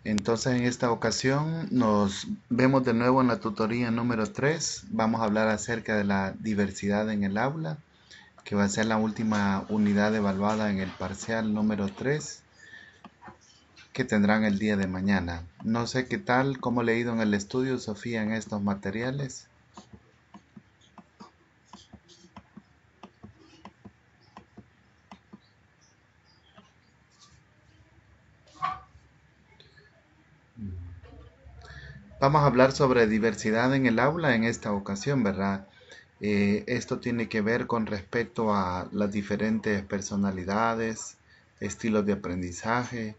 Entonces, en esta ocasión nos vemos de nuevo en la tutoría número 3. Vamos a hablar acerca de la diversidad en el aula, que va a ser la última unidad evaluada en el parcial número 3 que tendrán el día de mañana. No sé qué tal, cómo le ha ido en el estudio, Sofía, en estos materiales. Vamos a hablar sobre diversidad en el aula en esta ocasión, ¿verdad? Esto tiene que ver con respecto a las diferentes personalidades, estilos de aprendizaje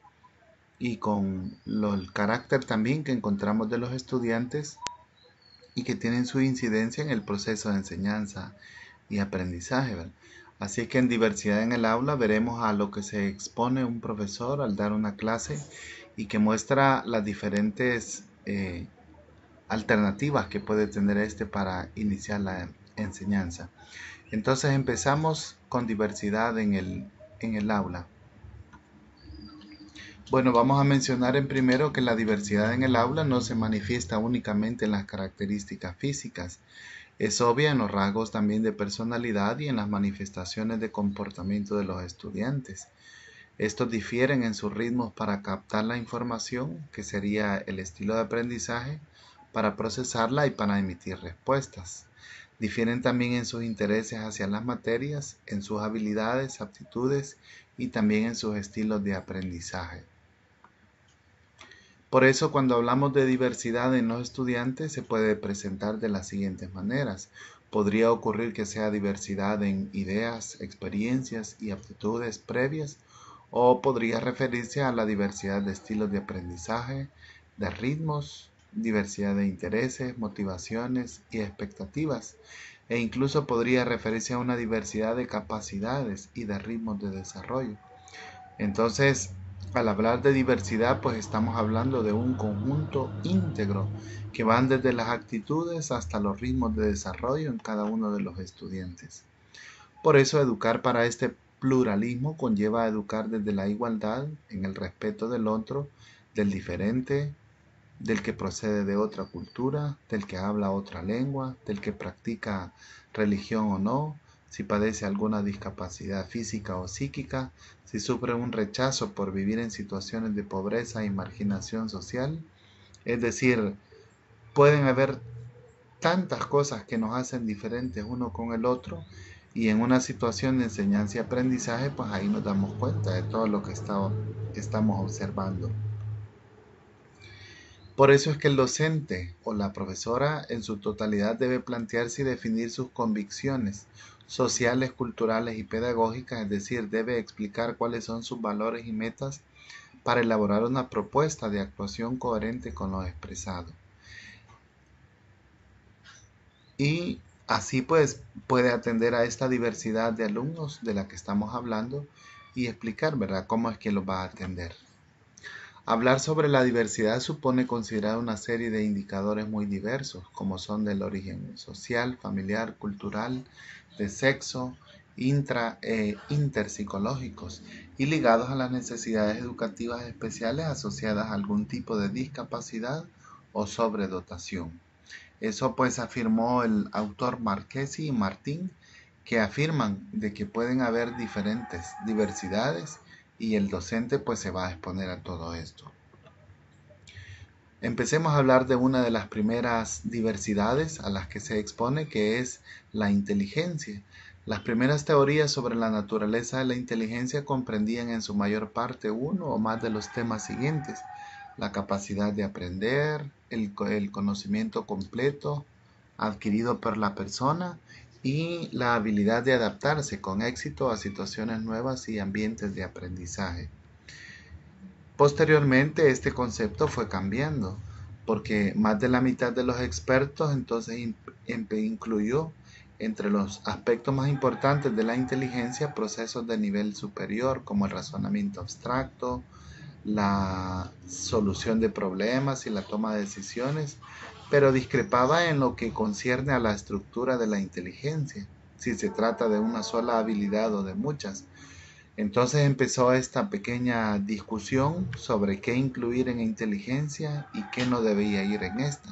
y con el carácter también que encontramos de los estudiantes y que tienen su incidencia en el proceso de enseñanza y aprendizaje, ¿verdad? Así que en diversidad en el aula veremos a lo que se expone un profesor al dar una clase y que muestra las diferentes alternativas que puede tener este para iniciar la enseñanza. Entonces empezamos con diversidad en el aula. Bueno, vamos a mencionar en primero que la diversidad en el aula no se manifiesta únicamente en las características físicas, es obvia en los rasgos también de personalidad y en las manifestaciones de comportamiento de los estudiantes. Estos difieren en sus ritmos para captar la información, que sería el estilo de aprendizaje, para procesarla y para emitir respuestas. Difieren también en sus intereses hacia las materias, en sus habilidades, aptitudes y también en sus estilos de aprendizaje. Por eso, cuando hablamos de diversidad en los estudiantes, se puede presentar de las siguientes maneras. Podría ocurrir que sea diversidad en ideas, experiencias y aptitudes previas, o podría referirse a la diversidad de estilos de aprendizaje, de ritmos, diversidad de intereses, motivaciones y expectativas, e incluso podría referirse a una diversidad de capacidades y de ritmos de desarrollo. Entonces, al hablar de diversidad, pues estamos hablando de un conjunto íntegro que van desde las actitudes hasta los ritmos de desarrollo en cada uno de los estudiantes. Por eso, educar para este pluralismo conlleva educar desde la igualdad, en el respeto del otro, del diferente, del que procede de otra cultura, del que habla otra lengua, del que practica religión o no, si padece alguna discapacidad física o psíquica, si sufre un rechazo por vivir en situaciones de pobreza y marginación social. Es decir, pueden haber tantas cosas que nos hacen diferentes uno con el otro y en una situación de enseñanza y aprendizaje, pues ahí nos damos cuenta de todo lo que estamos observando. Por eso es que el docente o la profesora en su totalidad debe plantearse y definir sus convicciones sociales, culturales y pedagógicas, es decir, debe explicar cuáles son sus valores y metas para elaborar una propuesta de actuación coherente con lo expresado. Y así pues puede atender a esta diversidad de alumnos de la que estamos hablando y explicar, ¿verdad?, cómo es que los va a atender. Hablar sobre la diversidad supone considerar una serie de indicadores muy diversos, como son del origen social, familiar, cultural, de sexo, interpsicológicos y ligados a las necesidades educativas especiales asociadas a algún tipo de discapacidad o sobredotación. Eso pues afirmó el autor Marquesi y Martín, que afirman de que pueden haber diferentes diversidades y el docente pues se va a exponer a todo esto. Empecemos a hablar de una de las primeras diversidades a las que se expone, que es la inteligencia. Las primeras teorías sobre la naturaleza de la inteligencia comprendían en su mayor parte uno o más de los temas siguientes: la capacidad de aprender, el conocimiento completo adquirido por la persona y la habilidad de adaptarse con éxito a situaciones nuevas y ambientes de aprendizaje. Posteriormente este concepto fue cambiando, porque más de la mitad de los expertos entonces incluyó entre los aspectos más importantes de la inteligencia procesos de nivel superior como el razonamiento abstracto, la solución de problemas y la toma de decisiones, pero discrepaba en lo que concierne a la estructura de la inteligencia, si se trata de una sola habilidad o de muchas. Entonces empezó esta pequeña discusión sobre qué incluir en inteligencia y qué no debía ir en esta.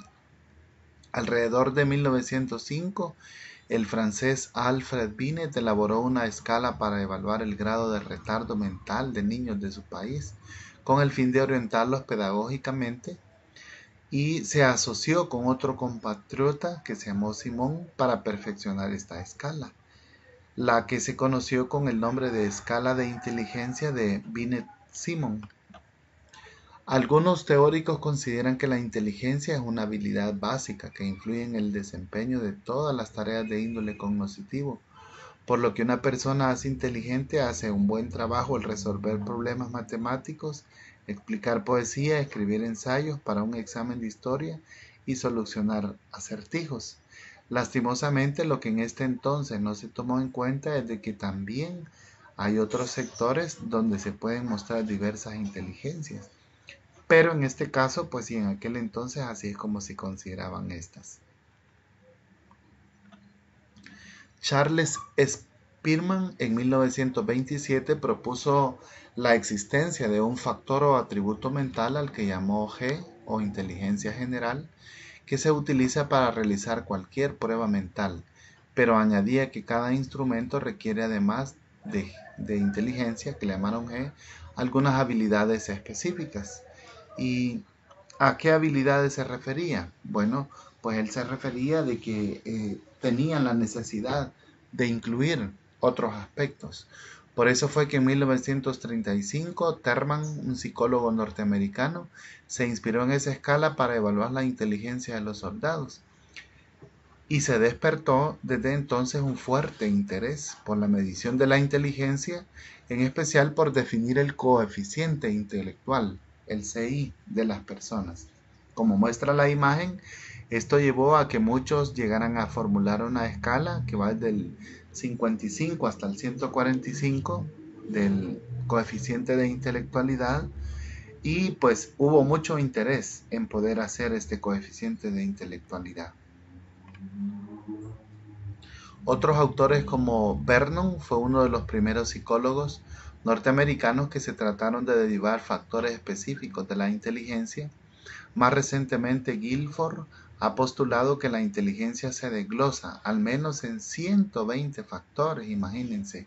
Alrededor de 1905, el francés Alfred Binet elaboró una escala para evaluar el grado de retardo mental de niños de su país, con el fin de orientarlos pedagógicamente, y se asoció con otro compatriota que se llamó Simón para perfeccionar esta escala, la que se conoció con el nombre de escala de inteligencia de Binet-Simon. Algunos teóricos consideran que la inteligencia es una habilidad básica que influye en el desempeño de todas las tareas de índole cognoscitivo, por lo que una persona así inteligente hace un buen trabajo al resolver problemas matemáticos, explicar poesía, escribir ensayos para un examen de historia y solucionar acertijos. Lastimosamente, lo que en este entonces no se tomó en cuenta es de que también hay otros sectores donde se pueden mostrar diversas inteligencias. Pero en este caso, pues sí, en aquel entonces así es como se consideraban estas. Charles Spearman en 1927 propuso la existencia de un factor o atributo mental al que llamó G o inteligencia general, que se utiliza para realizar cualquier prueba mental, pero añadía que cada instrumento requiere además de inteligencia, que le llamaron G, algunas habilidades específicas. ¿Y a qué habilidades se refería? Bueno, pues él se refería de que tenían la necesidad de incluir otros aspectos. Por eso fue que en 1935 Terman, un psicólogo norteamericano, se inspiró en esa escala para evaluar la inteligencia de los soldados. Y se despertó desde entonces un fuerte interés por la medición de la inteligencia, en especial por definir el coeficiente intelectual, el CI, de las personas. Como muestra la imagen, esto llevó a que muchos llegaran a formular una escala que va desde el 55 hasta el 145 del coeficiente de intelectualidad, y pues hubo mucho interés en poder hacer este coeficiente de intelectualidad. Otros autores como Vernon fue uno de los primeros psicólogos norteamericanos que se trataron de derivar factores específicos de la inteligencia. Más recientemente, Guilford ha postulado que la inteligencia se desglosa al menos en 120 factores, imagínense,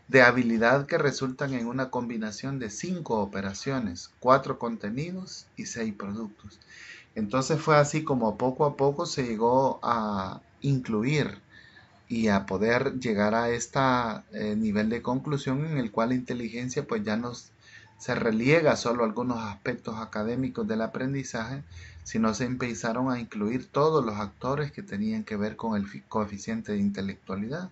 de habilidad que resultan en una combinación de 5 operaciones, 4 contenidos y 6 productos. Entonces fue así como poco a poco se llegó a incluir y a poder llegar a este nivel de conclusión en el cual la inteligencia pues ya no se reliega solo a algunos aspectos académicos del aprendizaje, sino se empezaron a incluir todos los actores que tenían que ver con el coeficiente de intelectualidad.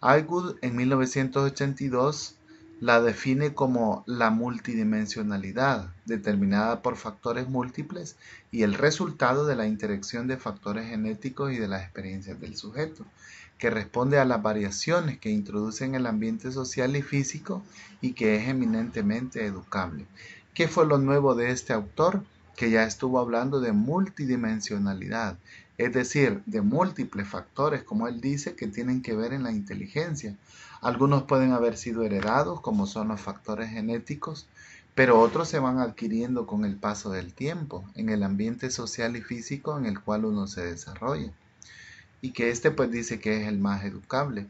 Atwood en 1982 la define como la multidimensionalidad, determinada por factores múltiples y el resultado de la interacción de factores genéticos y de las experiencias del sujeto, que responde a las variaciones que introduce en el ambiente social y físico y que es eminentemente educable. ¿Qué fue lo nuevo de este autor? Que ya estuvo hablando de multidimensionalidad, es decir, de múltiples factores, como él dice, que tienen que ver en la inteligencia. Algunos pueden haber sido heredados, como son los factores genéticos, pero otros se van adquiriendo con el paso del tiempo, en el ambiente social y físico en el cual uno se desarrolla. Y que este pues dice que es el más educable.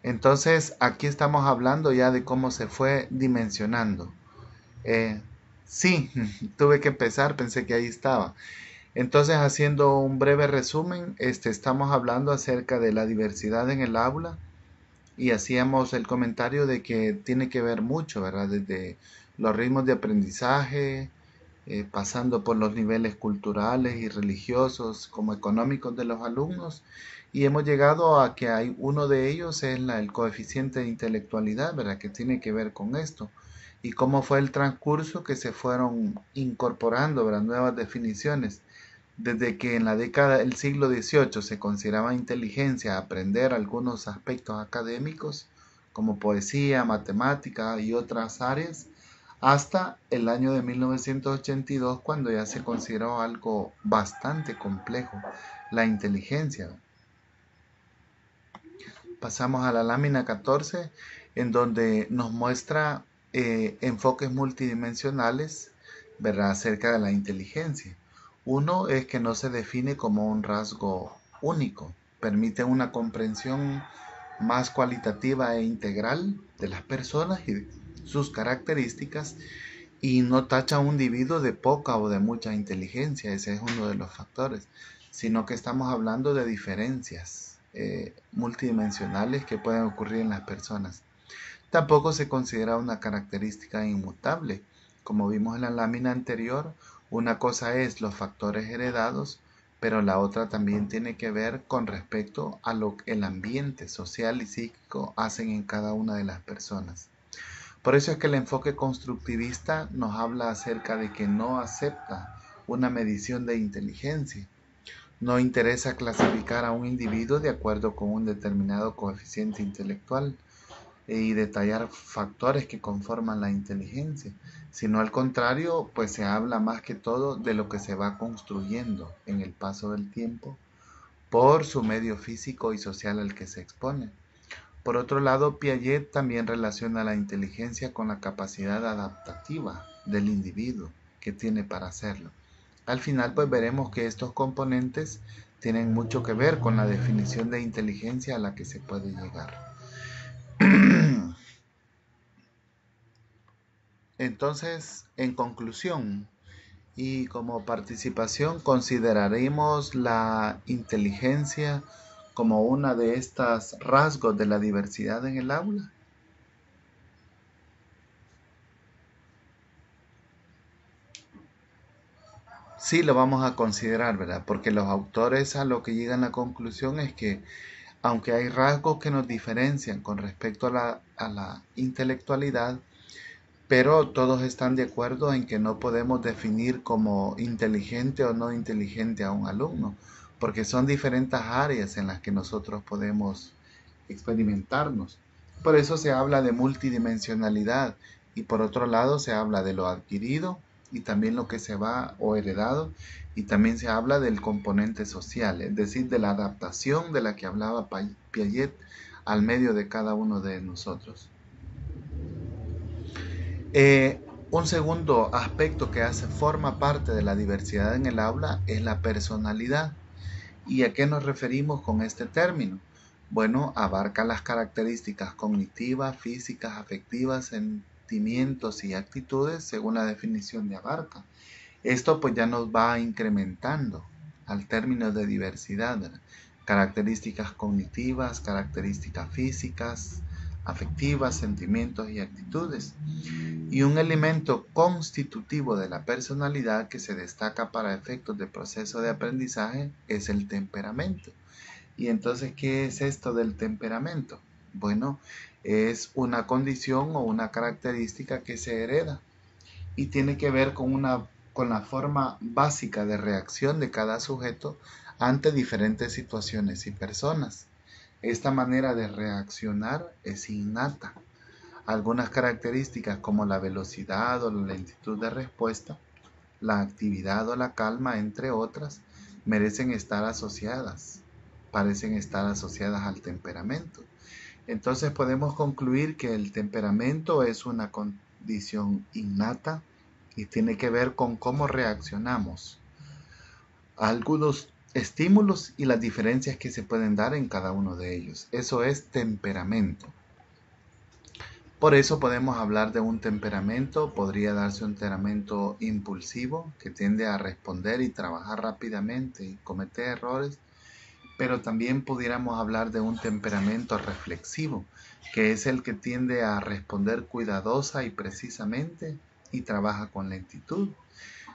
Entonces aquí estamos hablando ya de cómo se fue dimensionando. Sí, tuve que empezar, pensé que ahí estaba. Entonces, haciendo un breve resumen, estamos hablando acerca de la diversidad en el aula y hacíamos el comentario de que tiene que ver mucho, ¿verdad? Desde los ritmos de aprendizaje, pasando por los niveles culturales y religiosos como económicos de los alumnos, y hemos llegado a que hay uno de ellos es el coeficiente de intelectualidad, ¿verdad? Que tiene que ver con esto y cómo fue el transcurso que se fueron incorporando, ¿verdad? Nuevas definiciones. Desde que en la década del siglo XVIII se consideraba inteligencia aprender algunos aspectos académicos como poesía, matemática y otras áreas, hasta el año de 1982 cuando ya se consideró algo bastante complejo, la inteligencia. Pasamos a la lámina 14, en donde nos muestra enfoques multidimensionales, ¿verdad?, acerca de la inteligencia. Uno es que no se define como un rasgo único, permite una comprensión más cualitativa e integral de las personas y de sus características, y no tacha a un individuo de poca o de mucha inteligencia, ese es uno de los factores, sino que estamos hablando de diferencias multidimensionales que pueden ocurrir en las personas. Tampoco se considera una característica inmutable. Como vimos en la lámina anterior, una cosa es los factores heredados, pero la otra también tiene que ver con respecto a lo que el ambiente social y psíquico hacen en cada una de las personas. Por eso es que el enfoque constructivista nos habla acerca de que no acepta una medición de inteligencia. No interesa clasificar a un individuo de acuerdo con un determinado coeficiente intelectual y detallar factores que conforman la inteligencia, sino al contrario, pues se habla más que todo de lo que se va construyendo en el paso del tiempo por su medio físico y social al que se expone. Por otro lado, Piaget también relaciona la inteligencia con la capacidad adaptativa del individuo que tiene para hacerlo. Al final, pues veremos que estos componentes tienen mucho que ver con la definición de inteligencia a la que se puede llegar. Entonces, en conclusión y como participación, consideraremos la inteligencia como una de estas rasgos de la diversidad en el aula. Sí, lo vamos a considerar, ¿verdad? Porque los autores a lo que llegan a la conclusión es que aunque hay rasgos que nos diferencian con respecto a la intelectualidad, pero todos están de acuerdo en que no podemos definir como inteligente o no inteligente a un alumno, porque son diferentes áreas en las que nosotros podemos experimentarnos. Por eso se habla de multidimensionalidad y por otro lado se habla de lo adquirido y también lo que se va o heredado, y también se habla del componente social, es decir, de la adaptación de la que hablaba Piaget al medio de cada uno de nosotros. Un segundo aspecto que forma parte de la diversidad en el aula es la personalidad. ¿Y a qué nos referimos con este término? Bueno, abarca las características cognitivas, físicas, afectivas, sentimientos y actitudes según la definición de abarca. Esto pues ya nos va incrementando al término de diversidad, ¿verdad? Características cognitivas, características físicas, afectivas, sentimientos y actitudes. Y un elemento constitutivo de la personalidad que se destaca para efectos del proceso de aprendizaje es el temperamento. Y entonces, ¿qué es esto del temperamento? Bueno, es una condición o una característica que se hereda y tiene que ver con la forma básica de reacción de cada sujeto ante diferentes situaciones y personas. Esta manera de reaccionar es innata. Algunas características como la velocidad o la lentitud de respuesta, la actividad o la calma, entre otras, merecen estar asociadas, parecen estar asociadas al temperamento. Entonces podemos concluir que el temperamento es una condición innata y tiene que ver con cómo reaccionamos a algunos estímulos y las diferencias que se pueden dar en cada uno de ellos. Eso es temperamento. Por eso podemos hablar de un temperamento. Podría darse un temperamento impulsivo que tiende a responder y trabajar rápidamente y cometer errores, pero también pudiéramos hablar de un temperamento reflexivo, que es el que tiende a responder cuidadosa y precisamente y trabaja con lentitud.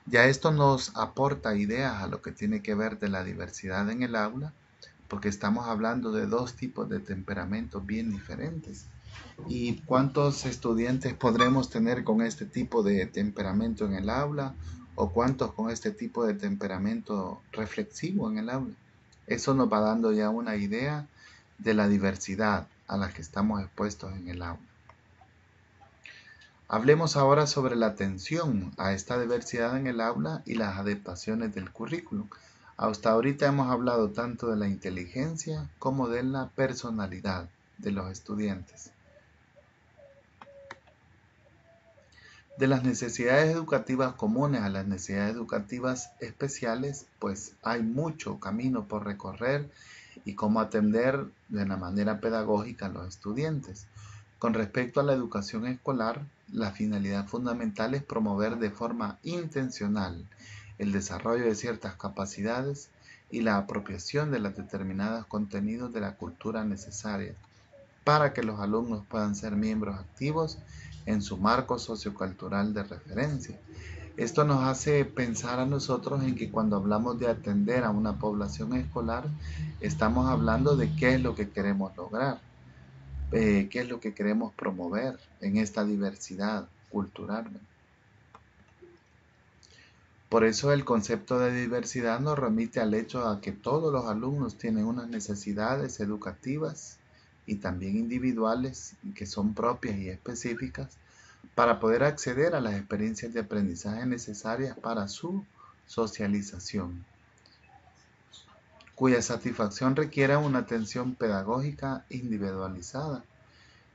Ya esto nos aporta ideas a lo que tiene que ver de la diversidad en el aula, porque estamos hablando de dos tipos de temperamentos bien diferentes. ¿Y cuántos estudiantes podremos tener con este tipo de temperamento en el aula? ¿O cuántos con este tipo de temperamento reflexivo en el aula? Eso nos va dando ya una idea de la diversidad a la que estamos expuestos en el aula. Hablemos ahora sobre la atención a esta diversidad en el aula y las adaptaciones del currículum. Hasta ahorita hemos hablado tanto de la inteligencia como de la personalidad de los estudiantes. De las necesidades educativas comunes a las necesidades educativas especiales, pues hay mucho camino por recorrer y cómo atender de una manera pedagógica a los estudiantes. Con respecto a la educación escolar, la finalidad fundamental es promover de forma intencional el desarrollo de ciertas capacidades y la apropiación de los determinados contenidos de la cultura necesaria para que los alumnos puedan ser miembros activos en su marco sociocultural de referencia. Esto nos hace pensar a nosotros en que cuando hablamos de atender a una población escolar, estamos hablando de qué es lo que queremos lograr, qué es lo que queremos promover en esta diversidad cultural. Por eso el concepto de diversidad nos remite al hecho de que todos los alumnos tienen unas necesidades educativas y también individuales que son propias y específicas para poder acceder a las experiencias de aprendizaje necesarias para su socialización, cuya satisfacción requiere una atención pedagógica individualizada.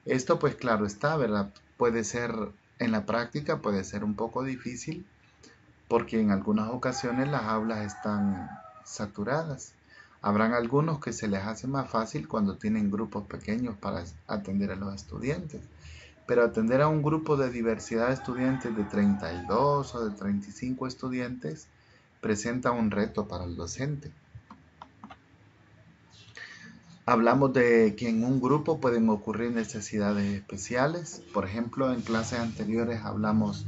Esto pues claro está, ¿verdad? Puede ser en la práctica, puede ser un poco difícil porque en algunas ocasiones las aulas están saturadas. Habrán algunos que se les hace más fácil cuando tienen grupos pequeños para atender a los estudiantes, pero atender a un grupo de diversidad de estudiantes de 32 o de 35 estudiantes presenta un reto para el docente. Hablamos de que en un grupo pueden ocurrir necesidades especiales. Por ejemplo, en clases anteriores hablamos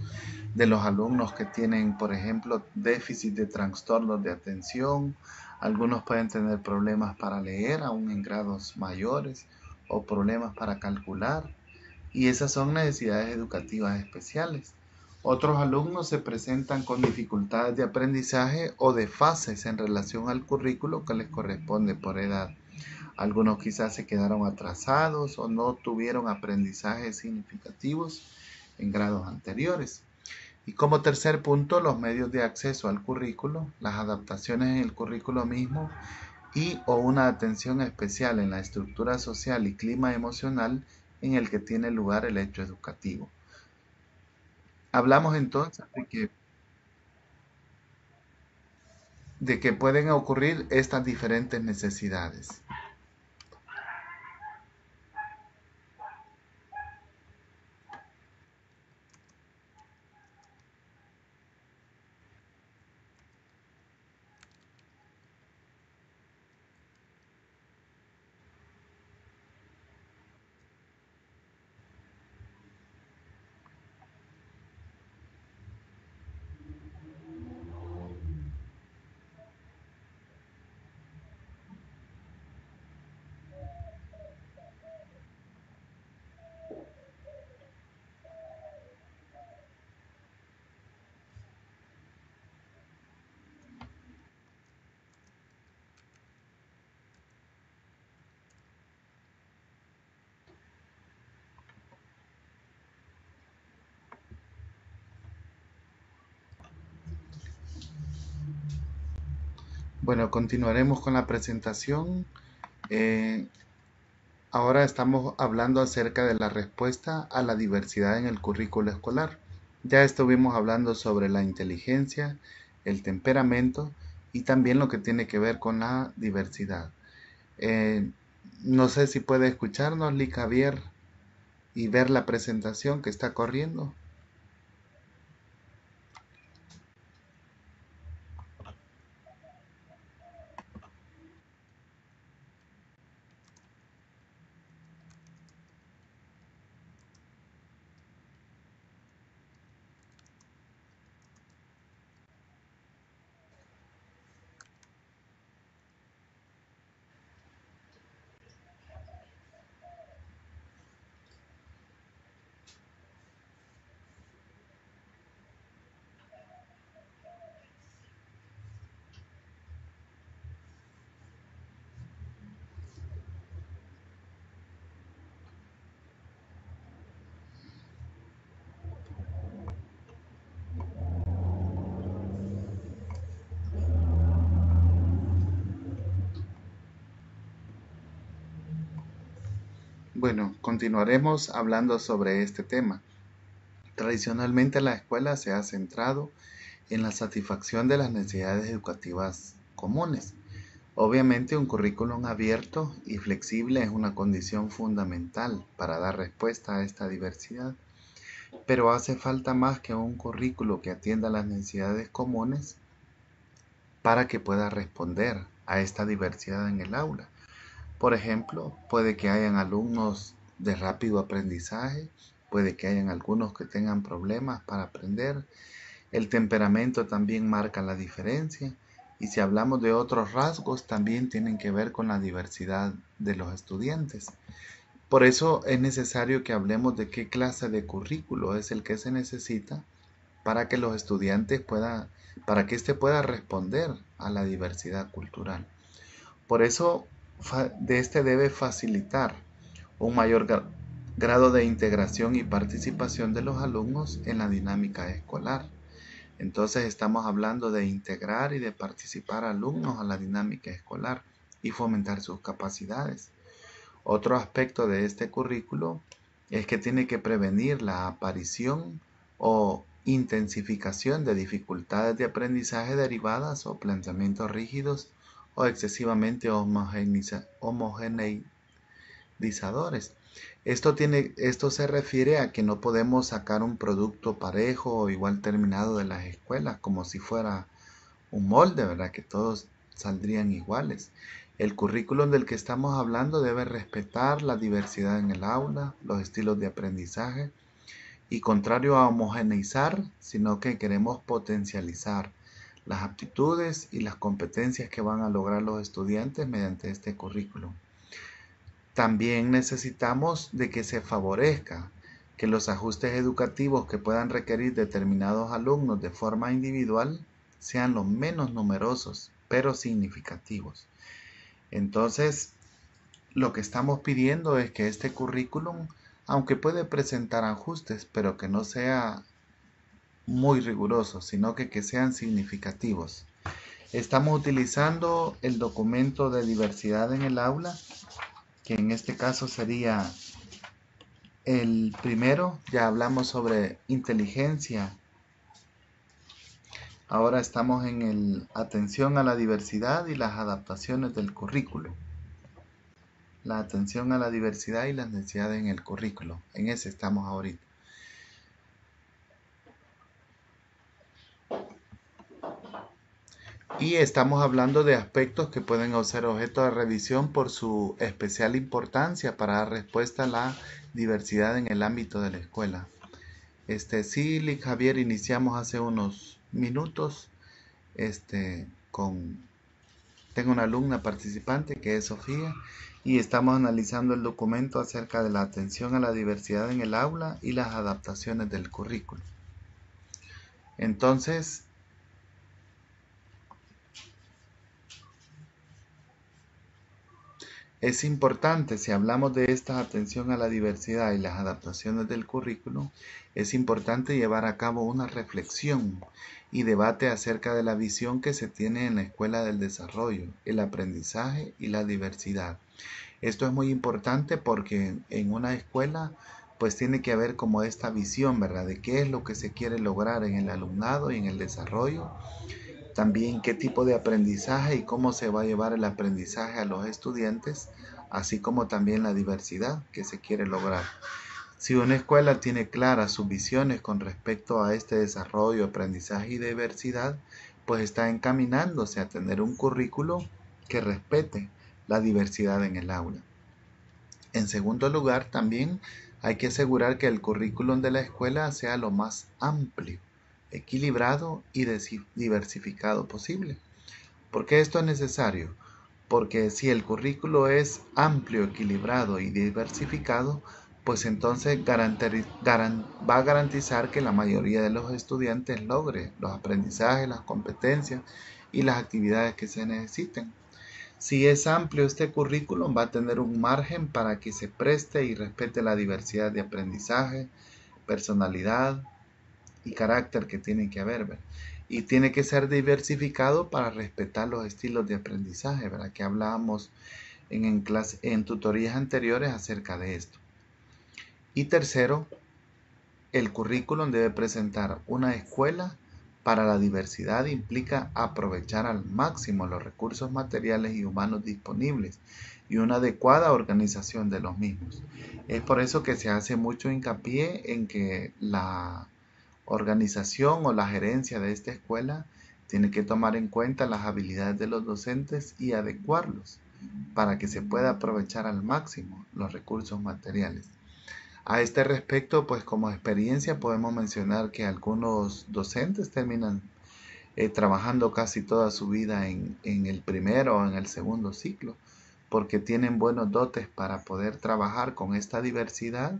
de los alumnos que tienen, por ejemplo, déficit de trastornos de atención. Algunos pueden tener problemas para leer, aún en grados mayores, o problemas para calcular. Y esas son necesidades educativas especiales. Otros alumnos se presentan con dificultades de aprendizaje o desfases en relación al currículo que les corresponde por edad. Algunos quizás se quedaron atrasados o no tuvieron aprendizajes significativos en grados anteriores. Y como tercer punto, los medios de acceso al currículo, las adaptaciones en el currículo mismo y o una atención especial en la estructura social y clima emocional en el que tiene lugar el hecho educativo. Hablamos entonces de que pueden ocurrir estas diferentes necesidades. Bueno, continuaremos con la presentación. Eh, Ahora estamos hablando acerca de la respuesta a la diversidad en el currículo escolar. Ya estuvimos hablando sobre la inteligencia, el temperamento y también lo que tiene que ver con la diversidad. Eh, no sé si puede escucharnos, Lee Javier, y ver la presentación que está corriendo. Bueno, continuaremos hablando sobre este tema. Tradicionalmente la escuela se ha centrado en la satisfacción de las necesidades educativas comunes. Obviamente un currículum abierto y flexible es una condición fundamental para dar respuesta a esta diversidad, pero hace falta más que un currículo que atienda las necesidades comunes para que pueda responder a esta diversidad en el aula. Por ejemplo, puede que hayan alumnos de rápido aprendizaje, puede que hayan algunos que tengan problemas para aprender. El temperamento también marca la diferencia, y si hablamos de otros rasgos también tienen que ver con la diversidad de los estudiantes. Por eso es necesario que hablemos de qué clase de currículo es el que se necesita para que los estudiantes para que éste pueda responder a la diversidad cultural. Por eso de este debe facilitar un mayor grado de integración y participación de los alumnos en la dinámica escolar. Entonces estamos hablando de integrar y de participar alumnos a la dinámica escolar y fomentar sus capacidades. Otro aspecto de este currículo es que tiene que prevenir la aparición o intensificación de dificultades de aprendizaje derivadas o planteamientos rígidos o excesivamente homogeneizadores. Esto se refiere a que no podemos sacar un producto parejo o igual terminado de las escuelas como si fuera un molde, ¿verdad? Que todos saldrían iguales. El currículum del que estamos hablando debe respetar la diversidad en el aula, los estilos de aprendizaje y contrario a homogeneizar, sino que queremos potencializar las aptitudes y las competencias que van a lograr los estudiantes mediante este currículum. También necesitamos de que se favorezca que los ajustes educativos que puedan requerir determinados alumnos de forma individual sean los menos numerosos, pero significativos. Entonces, lo que estamos pidiendo es que este currículum, aunque puede presentar ajustes, pero que no sea muy riguroso, sino que sean significativos. Estamos utilizando el documento de diversidad en el aula, que en este caso sería el primero. Ya hablamos sobre inteligencia. Ahora estamos en el atención a la diversidad y las adaptaciones del currículo. La atención a la diversidad y las necesidades en el currículo. En ese estamos ahorita. Y estamos hablando de aspectos que pueden ser objeto de revisión por su especial importancia para dar respuesta a la diversidad en el ámbito de la escuela. Sí, Javier, iniciamos hace unos minutos tengo una alumna participante que es Sofía y estamos analizando el documento acerca de la atención a la diversidad en el aula y las adaptaciones del currículo. Entonces, es importante, si hablamos de esta atención a la diversidad y las adaptaciones del currículo, es importante llevar a cabo una reflexión y debate acerca de la visión que se tiene en la escuela del desarrollo, el aprendizaje y la diversidad. Esto es muy importante porque en una escuela pues tiene que haber como esta visión, ¿verdad? De qué es lo que se quiere lograr en el alumnado y en el desarrollo. También qué tipo de aprendizaje y cómo se va a llevar el aprendizaje a los estudiantes, así como también la diversidad que se quiere lograr. Si una escuela tiene claras sus visiones con respecto a este desarrollo, aprendizaje y diversidad, pues está encaminándose a tener un currículo que respete la diversidad en el aula. En segundo lugar, también hay que asegurar que el currículum de la escuela sea lo más amplio, equilibrado y diversificado posible. ¿Por qué esto es necesario? Porque si el currículo es amplio, equilibrado y diversificado, pues entonces va a garantizar que la mayoría de los estudiantes logre los aprendizajes, las competencias y las actividades que se necesiten. Si es amplio este currículum, va a tener un margen para que se preste y respete la diversidad de aprendizaje, personalidad y carácter que tiene que haber, ¿verdad? Y tiene que ser diversificado para respetar los estilos de aprendizaje, ¿verdad? Que hablábamos en tutorías anteriores acerca de esto. Y tercero, el currículum debe presentar una escuela para la diversidad implica aprovechar al máximo los recursos materiales y humanos disponibles y una adecuada organización de los mismos. Es por eso que se hace mucho hincapié en que la organización o la gerencia de esta escuela tiene que tomar en cuenta las habilidades de los docentes y adecuarlos para que se pueda aprovechar al máximo los recursos materiales. A este respecto, pues como experiencia podemos mencionar que algunos docentes terminan trabajando casi toda su vida en el primero o en el segundo ciclo, porque tienen buenos dotes para poder trabajar con esta diversidad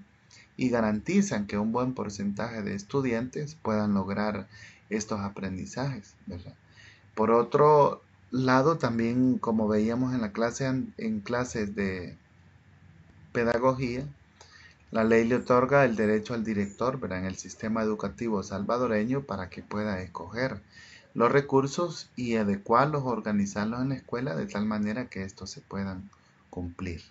y garantizan que un buen porcentaje de estudiantes puedan lograr estos aprendizajes, ¿verdad? Por otro lado, también como veíamos en la clase, en clases de pedagogía, la ley le otorga el derecho al director, ¿verdad?, en el sistema educativo salvadoreño para que pueda escoger los recursos y adecuarlos, organizarlos en la escuela de tal manera que estos se puedan cumplir.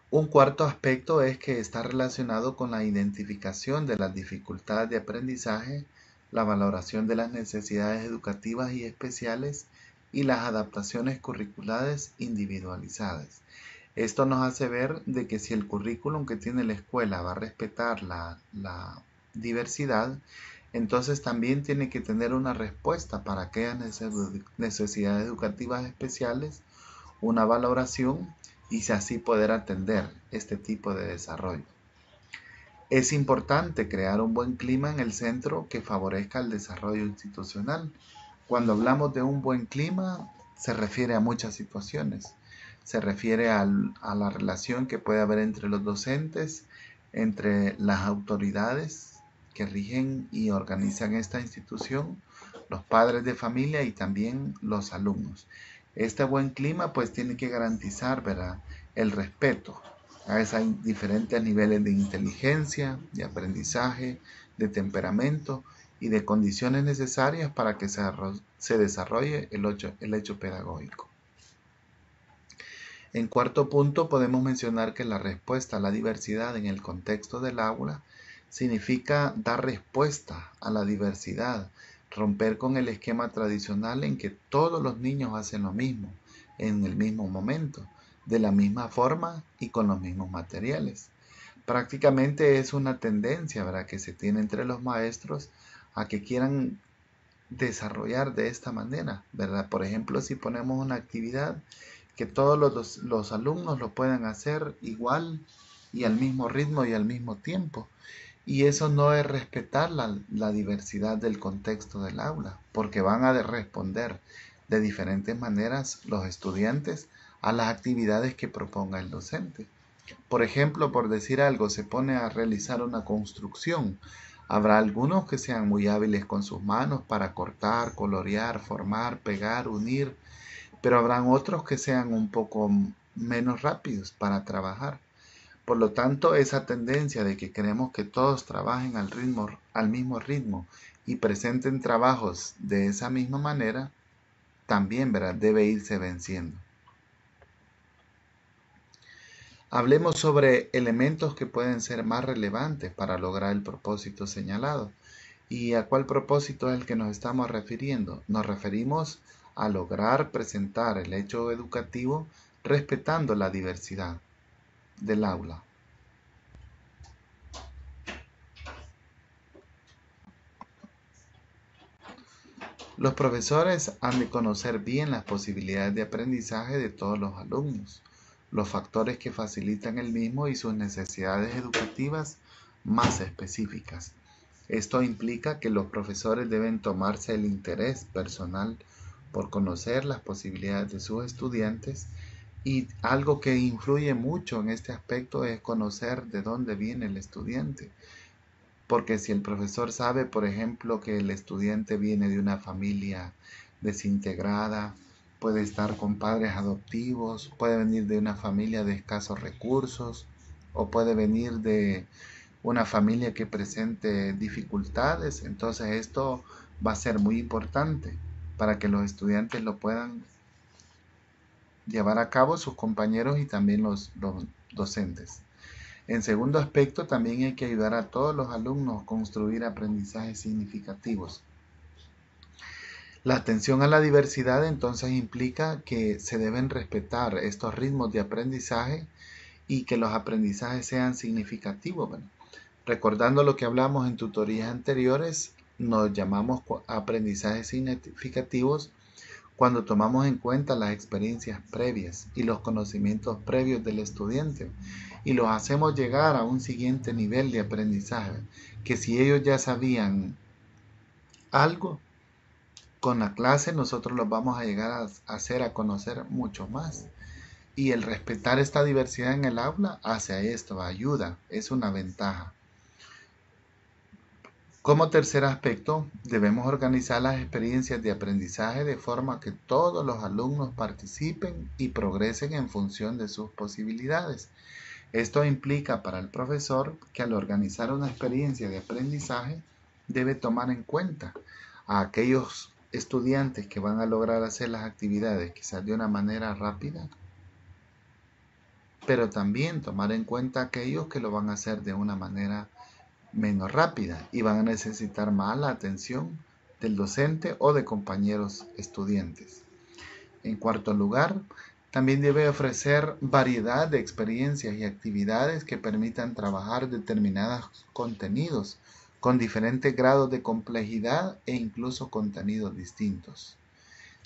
Un cuarto aspecto es que está relacionado con la identificación de las dificultades de aprendizaje, la valoración de las necesidades educativas y especiales y las adaptaciones curriculares individualizadas. Esto nos hace ver de que si el currículum que tiene la escuela va a respetar la diversidad, entonces también tiene que tener una respuesta para aquellas necesidades educativas especiales, una valoración y así poder atender este tipo de desarrollo. Es importante crear un buen clima en el centro que favorezca el desarrollo institucional. Cuando hablamos de un buen clima, se refiere a muchas situaciones. Se refiere a la relación que puede haber entre los docentes, entre las autoridades que rigen y organizan esta institución, los padres de familia y también los alumnos. Este buen clima pues tiene que garantizar, ¿verdad?, el respeto. A veces hay diferentes niveles de inteligencia, de aprendizaje, de temperamento y de condiciones necesarias para que se desarrolle el hecho pedagógico. En cuarto punto, podemos mencionar que la respuesta a la diversidad en el contexto del aula significa dar respuesta a la diversidad, romper con el esquema tradicional en que todos los niños hacen lo mismo, en el mismo momento, de la misma forma y con los mismos materiales. Prácticamente es una tendencia, ¿verdad?, que se tiene entre los maestros a que quieran desarrollar de esta manera, ¿verdad? Por ejemplo, si ponemos una actividad que todos los alumnos lo puedan hacer igual y al mismo ritmo y al mismo tiempo. Y eso no es respetar la diversidad del contexto del aula, porque van a responder de diferentes maneras los estudiantes a las actividades que proponga el docente. Por ejemplo, por decir algo, se pone a realizar una construcción. Habrá algunos que sean muy hábiles con sus manos para cortar, colorear, formar, pegar, unir, pero habrán otros que sean un poco menos rápidos para trabajar. Por lo tanto, esa tendencia de que queremos que todos trabajen al mismo ritmo y presenten trabajos de esa misma manera, también, ¿verdad?, debe irse venciendo. Hablemos sobre elementos que pueden ser más relevantes para lograr el propósito señalado. ¿Y a cuál propósito es el que nos estamos refiriendo? Nos referimos a lograr presentar el hecho educativo respetando la diversidad del aula. Los profesores han de conocer bien las posibilidades de aprendizaje de todos los alumnos, los factores que facilitan el mismo y sus necesidades educativas más específicas. Esto implica que los profesores deben tomarse el interés personal por conocer las posibilidades de sus estudiantes y algo que influye mucho en este aspecto es conocer de dónde viene el estudiante. Porque si el profesor sabe, por ejemplo, que el estudiante viene de una familia desintegrada, puede estar con padres adoptivos, puede venir de una familia de escasos recursos o puede venir de una familia que presente dificultades, entonces esto va a ser muy importante para que los estudiantes lo puedan llevar a cabo sus compañeros y también los docentes. En segundo aspecto, también hay que ayudar a todos los alumnos a construir aprendizajes significativos. La atención a la diversidad entonces implica que se deben respetar estos ritmos de aprendizaje y que los aprendizajes sean significativos. Bueno, recordando lo que hablamos en tutorías anteriores, nos llamamos aprendizajes significativos cuando tomamos en cuenta las experiencias previas y los conocimientos previos del estudiante y los hacemos llegar a un siguiente nivel de aprendizaje, que si ellos ya sabían algo, con la clase nosotros los vamos a llegar a hacer a conocer mucho más. Y el respetar esta diversidad en el aula hace esto, ayuda, es una ventaja. Como tercer aspecto, debemos organizar las experiencias de aprendizaje de forma que todos los alumnos participen y progresen en función de sus posibilidades. Esto implica para el profesor que al organizar una experiencia de aprendizaje debe tomar en cuenta a aquellos estudiantes que van a lograr hacer las actividades quizás de una manera rápida, pero también tomar en cuenta a aquellos que lo van a hacer de una manera menos rápida y van a necesitar más la atención del docente o de compañeros estudiantes. En cuarto lugar, también debe ofrecer variedad de experiencias y actividades que permitan trabajar determinados contenidos con diferentes grados de complejidad e incluso contenidos distintos.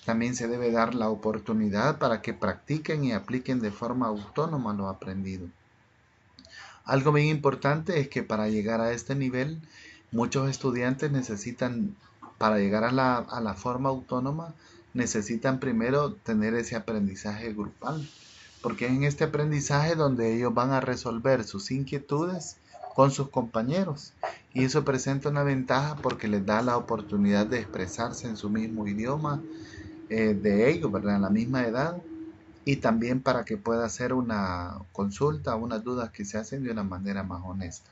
También se debe dar la oportunidad para que practiquen y apliquen de forma autónoma lo aprendido. Algo bien importante es que para llegar a este nivel, muchos estudiantes necesitan, para llegar a la forma autónoma, necesitan primero tener ese aprendizaje grupal, porque es en este aprendizaje donde ellos van a resolver sus inquietudes con sus compañeros. Y eso presenta una ventaja porque les da la oportunidad de expresarse en su mismo idioma de ellos, ¿verdad? En la misma edad, y también para que pueda hacer una consulta, unas dudas que se hacen de una manera más honesta.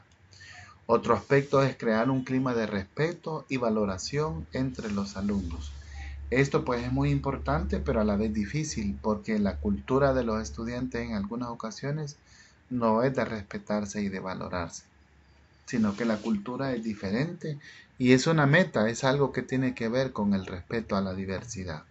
Otro aspecto es crear un clima de respeto y valoración entre los alumnos. Esto pues es muy importante, pero a la vez difícil, porque la cultura de los estudiantes en algunas ocasiones no es de respetarse y de valorarse, sino que la cultura es diferente y es una meta, es algo que tiene que ver con el respeto a la diversidad.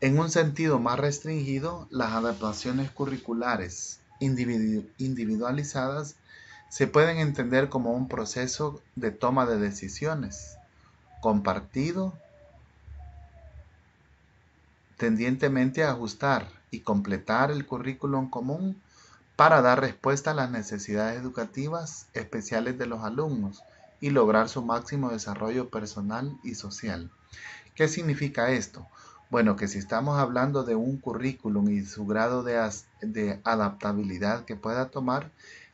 En un sentido más restringido, las adaptaciones curriculares individualizadas se pueden entender como un proceso de toma de decisiones compartido, tendientemente a ajustar y completar el currículum común para dar respuesta a las necesidades educativas especiales de los alumnos y lograr su máximo desarrollo personal y social. ¿Qué significa esto? Bueno, que si estamos hablando de un currículum y su grado de adaptabilidad que pueda tomar,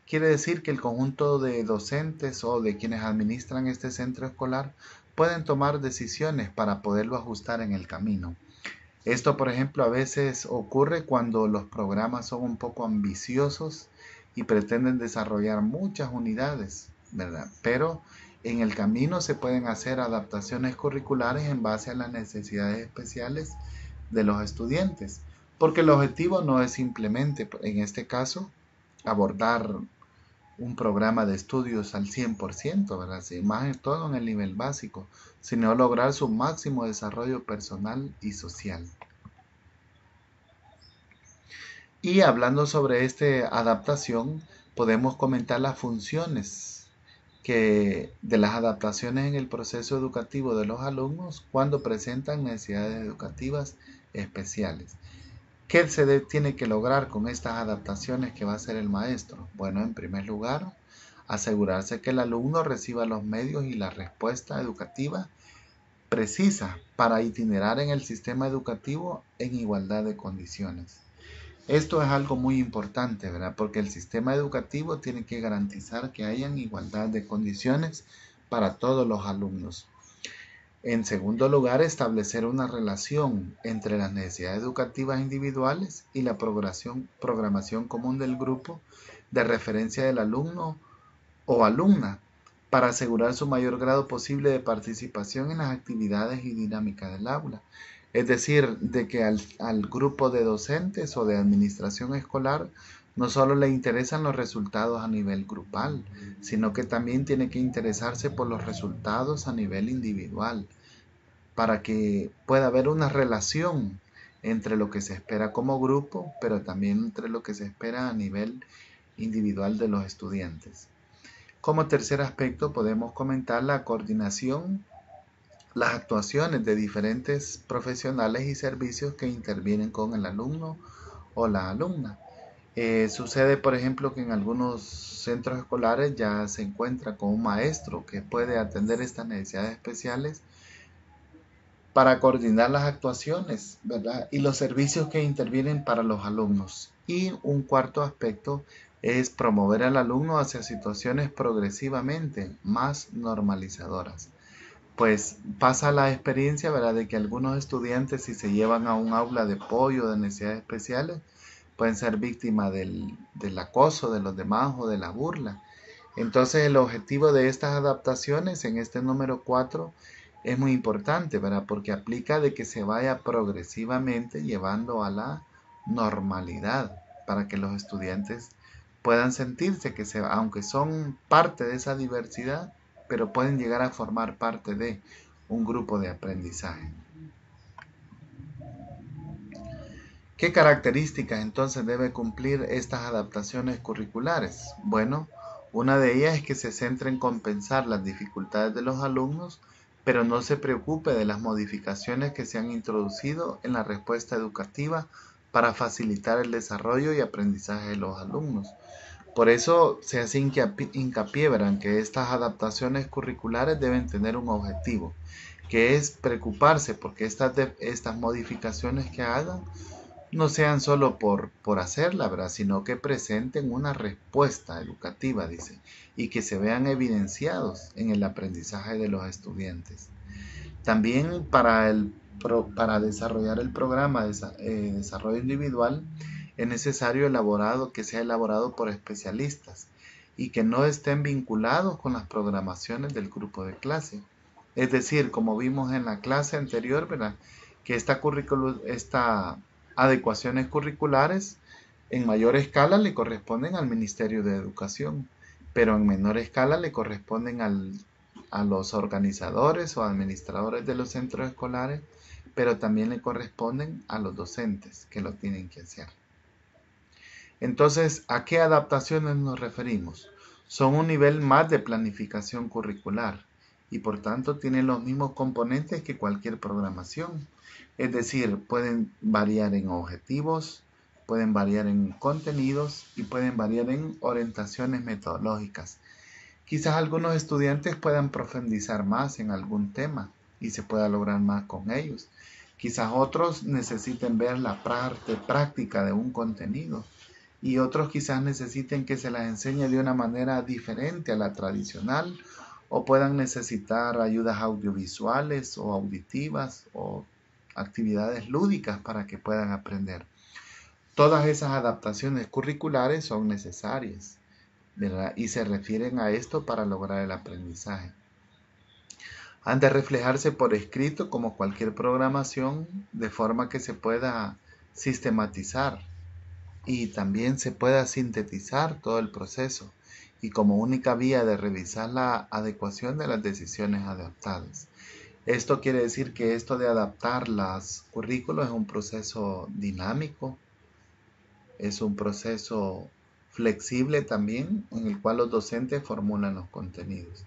quiere decir que el conjunto de docentes o de quienes administran este centro escolar pueden tomar decisiones para poderlo ajustar en el camino. Esto, por ejemplo, a veces ocurre cuando los programas son un poco ambiciosos y pretenden desarrollar muchas unidades, ¿verdad? Pero en el camino se pueden hacer adaptaciones curriculares en base a las necesidades especiales de los estudiantes, porque el objetivo no es simplemente, en este caso, abordar un programa de estudios al 100%, ¿verdad? Sí, más en todo en el nivel básico, sino lograr su máximo desarrollo personal y social. Y hablando sobre esta adaptación, podemos comentar las funciones de las adaptaciones en el proceso educativo de los alumnos cuando presentan necesidades educativas especiales. ¿Qué se tiene que lograr con estas adaptaciones que va a hacer el maestro? Bueno, en primer lugar, asegurarse que el alumno reciba los medios y la respuesta educativa precisa para itinerar en el sistema educativo en igualdad de condiciones. Esto es algo muy importante, ¿verdad? Porque el sistema educativo tiene que garantizar que hayan igualdad de condiciones para todos los alumnos. En segundo lugar, establecer una relación entre las necesidades educativas individuales y la programación común del grupo de referencia del alumno o alumna para asegurar su mayor grado posible de participación en las actividades y dinámicas del aula. Es decir, de que al grupo de docentes o de administración escolar no solo le interesan los resultados a nivel grupal, sino que también tiene que interesarse por los resultados a nivel individual, para que pueda haber una relación entre lo que se espera como grupo, pero también entre lo que se espera a nivel individual de los estudiantes. Como tercer aspecto podemos comentar la coordinación, las actuaciones de diferentes profesionales y servicios que intervienen con el alumno o la alumna. Sucede, por ejemplo, que en algunos centros escolares ya se encuentra con un maestro que puede atender estas necesidades especiales para coordinar las actuaciones, ¿verdad? Y los servicios que intervienen para los alumnos. Y un cuarto aspecto es promover al alumno hacia situaciones progresivamente más normalizadoras. Pues pasa la experiencia, ¿verdad?, de que algunos estudiantes, si se llevan a un aula de apoyo de necesidades especiales, pueden ser víctimas del acoso de los demás o de la burla. Entonces el objetivo de estas adaptaciones en este número 4 es muy importante, ¿verdad? Porque aplica de que se vaya progresivamente llevando a la normalidad para que los estudiantes puedan sentirse que aunque son parte de esa diversidad, pero pueden llegar a formar parte de un grupo de aprendizaje. ¿Qué características entonces debe cumplir estas adaptaciones curriculares? Bueno, una de ellas es que se centre en compensar las dificultades de los alumnos, pero no se preocupe de las modificaciones que se han introducido en la respuesta educativa para facilitar el desarrollo y aprendizaje de los alumnos. Por eso se hace hincapié en que estas adaptaciones curriculares deben tener un objetivo, que es preocuparse porque estas modificaciones que hagan no sean solo por hacerla, ¿verdad?, sino que presenten una respuesta educativa, dice, y que se vean evidenciados en el aprendizaje de los estudiantes. También para desarrollar el programa de desarrollo individual es necesario que sea elaborado por especialistas y que no estén vinculados con las programaciones del grupo de clase. Es decir, como vimos en la clase anterior, ¿verdad?, que esta adecuaciones curriculares en mayor escala le corresponden al Ministerio de Educación, pero en menor escala le corresponden a los organizadores o administradores de los centros escolares, pero también le corresponden a los docentes que lo tienen que hacer. Entonces, ¿a qué adaptaciones nos referimos? Son un nivel más de planificación curricular y por tanto tienen los mismos componentes que cualquier programación. Es decir, pueden variar en objetivos, pueden variar en contenidos y pueden variar en orientaciones metodológicas. Quizás algunos estudiantes puedan profundizar más en algún tema y se pueda lograr más con ellos. Quizás otros necesiten ver la parte práctica de un contenido y otros quizás necesiten que se las enseñe de una manera diferente a la tradicional o puedan necesitar ayudas audiovisuales o auditivas o actividades lúdicas para que puedan aprender. Todas esas adaptaciones curriculares son necesarias, ¿verdad?, y se refieren a esto para lograr el aprendizaje. Han de reflejarse por escrito como cualquier programación, de forma que se pueda sistematizar y también se pueda sintetizar todo el proceso y como única vía de revisar la adecuación de las decisiones adaptadas. Esto quiere decir que esto de adaptar los currículos es un proceso dinámico, es un proceso flexible también, en el cual los docentes formulan los contenidos.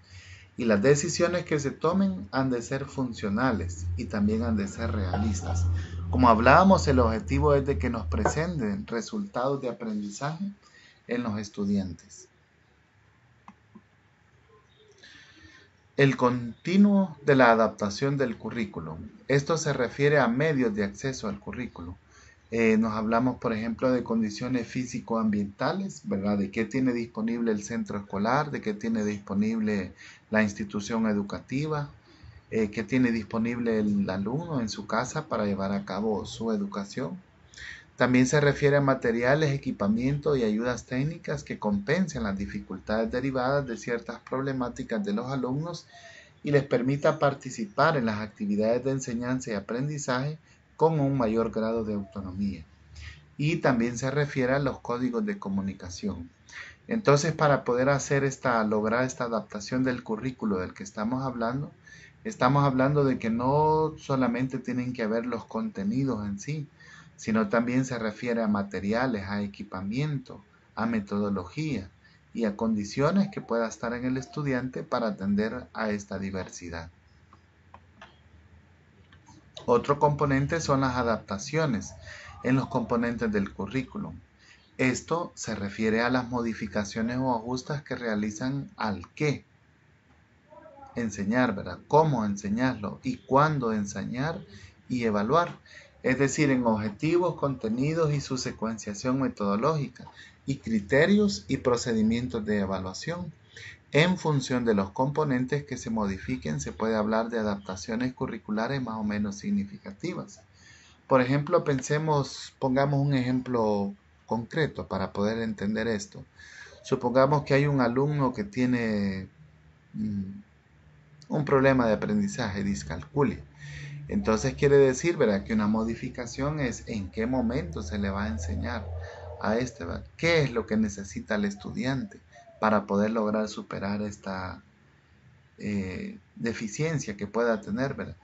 Y las decisiones que se tomen han de ser funcionales y también han de ser realistas. Como hablábamos, el objetivo es de que nos presenten resultados de aprendizaje en los estudiantes. El continuo de la adaptación del currículo. Esto se refiere a medios de acceso al currículo. Nos hablamos, por ejemplo, de condiciones físico-ambientales, ¿verdad? De qué tiene disponible el centro escolar, de qué tiene disponible la institución educativa, qué tiene disponible el alumno en su casa para llevar a cabo su educación. También se refiere a materiales, equipamiento y ayudas técnicas que compensen las dificultades derivadas de ciertas problemáticas de los alumnos y les permita participar en las actividades de enseñanza y aprendizaje con un mayor grado de autonomía. Y también se refiere a los códigos de comunicación. Entonces, para poder lograr esta adaptación del currículo del que estamos hablando de que no solamente tienen que ver los contenidos en sí, sino también se refiere a materiales, a equipamiento, a metodología y a condiciones que pueda estar en el estudiante para atender a esta diversidad. Otro componente son las adaptaciones en los componentes del currículum. Esto se refiere a las modificaciones o ajustes que realizan al qué enseñar, ¿verdad? Cómo enseñarlo y cuándo enseñar y evaluar. Es decir, en objetivos, contenidos y su secuenciación metodológica y criterios y procedimientos de evaluación. En función de los componentes que se modifiquen, se puede hablar de adaptaciones curriculares más o menos significativas. Por ejemplo, pongamos un ejemplo concreto para poder entender esto. Supongamos que hay un alumno que tiene un problema de aprendizaje, discalculia. Entonces quiere decir, ¿verdad?, que una modificación es en qué momento se le va a enseñar a este, ¿verdad? ¿Qué es lo que necesita el estudiante para poder lograr superar esta deficiencia que pueda tener, ¿verdad?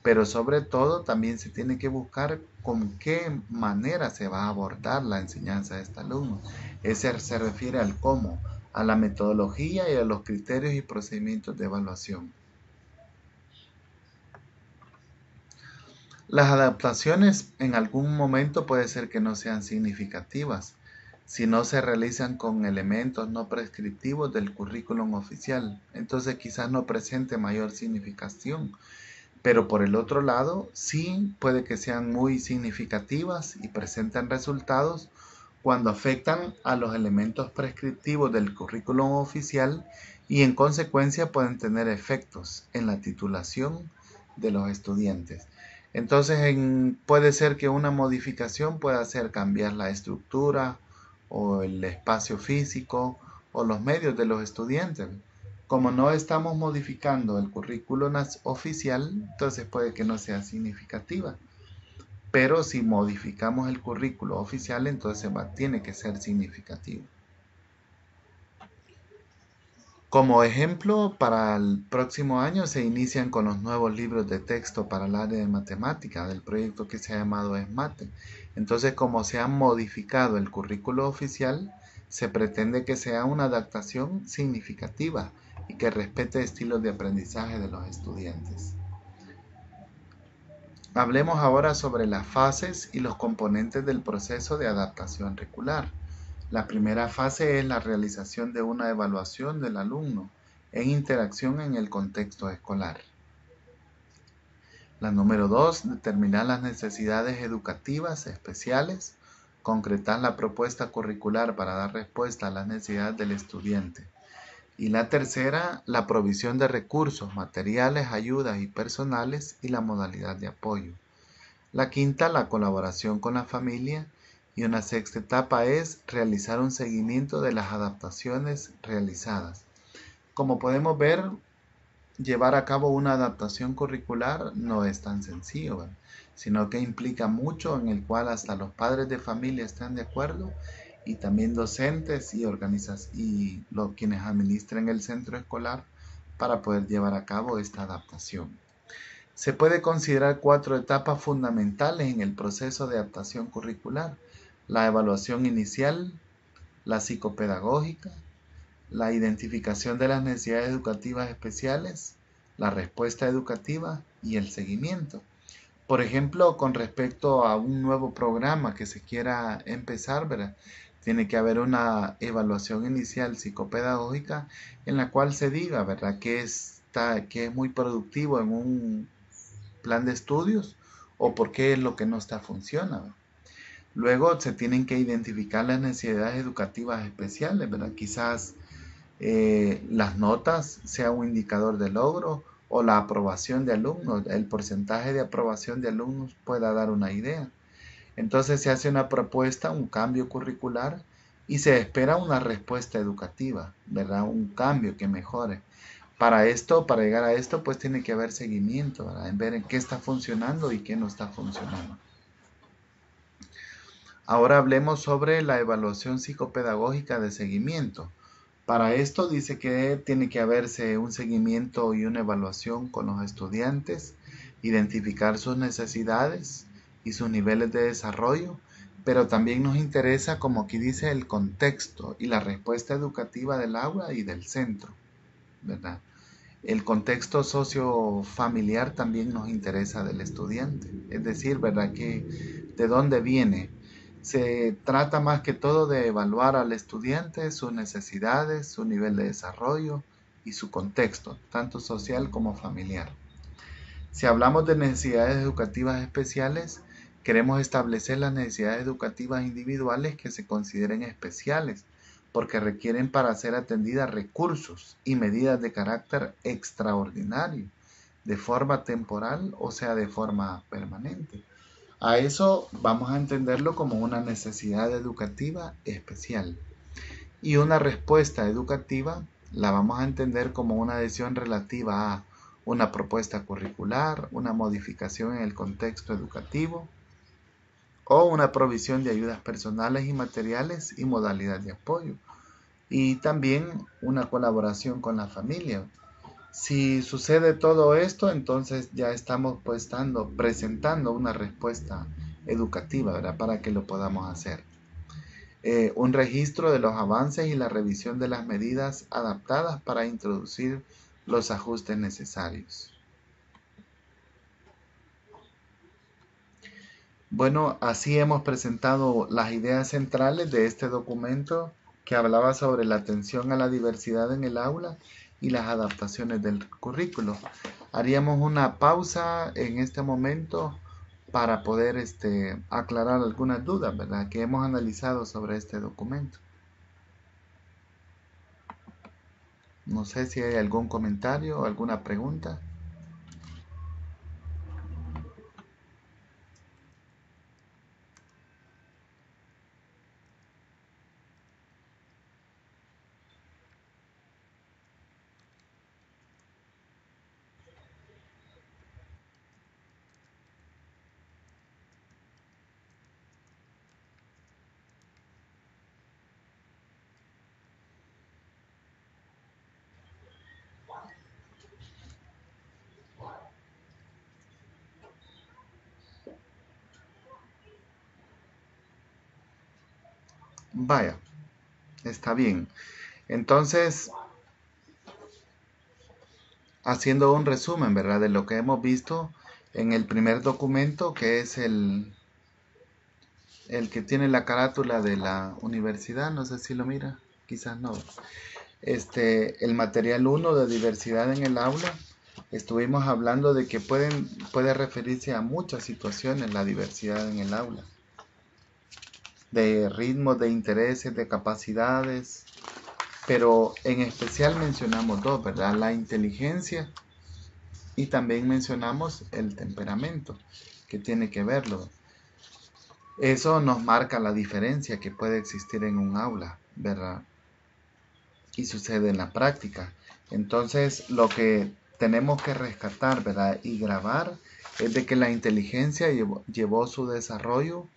Pero sobre todo también se tiene que buscar con qué manera se va a abordar la enseñanza de este alumno. Ese se refiere al cómo, a la metodología y a los criterios y procedimientos de evaluación. Las adaptaciones en algún momento puede ser que no sean significativas si no se realizan con elementos no prescriptivos del currículum oficial. Entonces quizás no presente mayor significación, pero por el otro lado sí puede que sean muy significativas y presenten resultados cuando afectan a los elementos prescriptivos del currículum oficial y en consecuencia pueden tener efectos en la titulación de los estudiantes. Entonces puede ser que una modificación pueda ser cambiar la estructura o el espacio físico o los medios de los estudiantes. Como no estamos modificando el currículo oficial, entonces puede que no sea significativa. Pero si modificamos el currículo oficial, entonces tiene que ser significativo. Como ejemplo, para el próximo año se inician con los nuevos libros de texto para el área de matemática del proyecto que se ha llamado ESMATE. Entonces, como se ha modificado el currículo oficial, se pretende que sea una adaptación significativa y que respete estilos de aprendizaje de los estudiantes. Hablemos ahora sobre las fases y los componentes del proceso de adaptación curricular. La primera fase es la realización de una evaluación del alumno en interacción en el contexto escolar. La número 2, determinar las necesidades educativas especiales, concretar la propuesta curricular para dar respuesta a las necesidades del estudiante. Y la tercera, la provisión de recursos, materiales, ayudas y personales y la modalidad de apoyo. La quinta, la colaboración con la familia. Y una sexta etapa es realizar un seguimiento de las adaptaciones realizadas. Como podemos ver, llevar a cabo una adaptación curricular no es tan sencillo, ¿verdad?, sino que implica mucho en el cual hasta los padres de familia están de acuerdo y también docentes y quienes administran el centro escolar para poder llevar a cabo esta adaptación. Se puede considerar 4 etapas fundamentales en el proceso de adaptación curricular: la evaluación inicial, la psicopedagógica, la identificación de las necesidades educativas especiales, la respuesta educativa y el seguimiento. Por ejemplo, con respecto a un nuevo programa que se quiera empezar, ¿verdad?, tiene que haber una evaluación inicial psicopedagógica en la cual se diga, ¿verdad?, que es muy productivo en un plan de estudios o por qué es lo que no está funcionando. Luego se tienen que identificar las necesidades educativas especiales, ¿verdad? Quizás las notas sea un indicador de logro o la aprobación de alumnos, el porcentaje de aprobación de alumnos pueda dar una idea. Entonces se hace una propuesta, un cambio curricular y se espera una respuesta educativa, ¿verdad? Un cambio que mejore. Para esto, para llegar a esto, pues tiene que haber seguimiento, ¿verdad? En ver en qué está funcionando y qué no está funcionando. Ahora hablemos sobre la evaluación psicopedagógica de seguimiento. Para esto dice que tiene que haberse un seguimiento y una evaluación con los estudiantes, identificar sus necesidades y sus niveles de desarrollo, pero también nos interesa, como aquí dice, el contexto y la respuesta educativa del aula y del centro, ¿verdad? El contexto sociofamiliar también nos interesa del estudiante, es decir, ¿verdad? Que de dónde viene. Se trata más que todo de evaluar al estudiante, sus necesidades, su nivel de desarrollo y su contexto, tanto social como familiar. Si hablamos de necesidades educativas especiales, queremos establecer las necesidades educativas individuales que se consideren especiales, porque requieren para ser atendidas recursos y medidas de carácter extraordinario, de forma temporal o sea de forma permanente. A eso vamos a entenderlo como una necesidad educativa especial. Y una respuesta educativa la vamos a entender como una decisión relativa a una propuesta curricular, una modificación en el contexto educativo o una provisión de ayudas personales y materiales y modalidad de apoyo. Y también una colaboración con la familia. Si sucede todo esto, entonces ya estamos presentando una respuesta educativa, ¿verdad? Para que lo podamos hacer. Un registro de los avances y la revisión de las medidas adaptadas para introducir los ajustes necesarios. Bueno, así hemos presentado las ideas centrales de este documento que hablaba sobre la atención a la diversidad en el aula y las adaptaciones del currículo. Haríamos una pausa en este momento para poder aclarar algunas dudas, ¿verdad?, que hemos analizado sobre este documento. No sé si hay algún comentario o alguna pregunta. Vaya, está bien. Entonces, haciendo un resumen, ¿verdad?, de lo que hemos visto en el primer documento, que es el que tiene la carátula de la universidad, no sé si lo mira, quizás no. El material 1 de diversidad en el aula, estuvimos hablando de que puede referirse a muchas situaciones la diversidad en el aula, de ritmos, de intereses, de capacidades, pero en especial mencionamos dos, ¿verdad? La inteligencia y también mencionamos el temperamento, que tiene que verlo. Eso nos marca la diferencia que puede existir en un aula, ¿verdad? Y sucede en la práctica. Entonces, lo que tenemos que rescatar, ¿verdad?, y grabar es de que la inteligencia llevó su desarrollo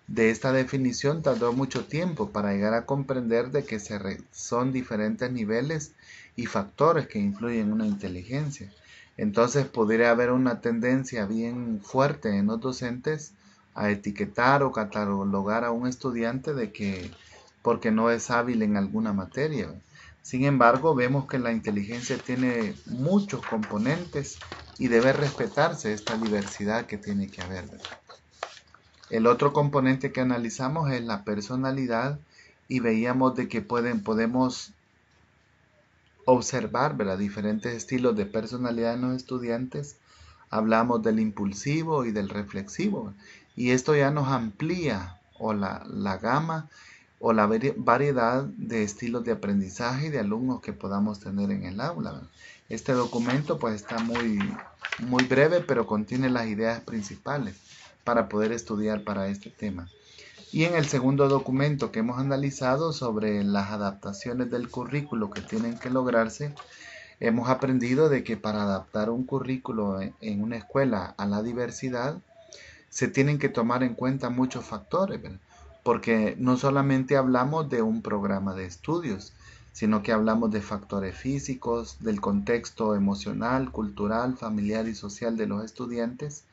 de esta definición, tardó mucho tiempo para llegar a comprender de que son diferentes niveles y factores que influyen en una inteligencia. Entonces podría haber una tendencia bien fuerte en los docentes a etiquetar o catalogar a un estudiante de que porque no es hábil en alguna materia. Sin embargo, vemos que la inteligencia tiene muchos componentes y debe respetarse esta diversidad que tiene que haber, ¿verdad? El otro componente que analizamos es la personalidad y veíamos de que podemos observar, ¿verdad?, diferentes estilos de personalidad en los estudiantes. Hablamos del impulsivo y del reflexivo y esto ya nos amplía la gama o la variedad de estilos de aprendizaje y de alumnos que podamos tener en el aula. Este documento pues está muy breve, pero contiene las ideas principales para poder estudiar para este tema. Y en el segundo documento que hemos analizado sobre las adaptaciones del currículo que tienen que lograrse, hemos aprendido de que para adaptar un currículo en una escuela a la diversidad, se tienen que tomar en cuenta muchos factores, ¿verdad? Porque no solamente hablamos de un programa de estudios, sino que hablamos de factores físicos, del contexto emocional, cultural, familiar y social de los estudiantes,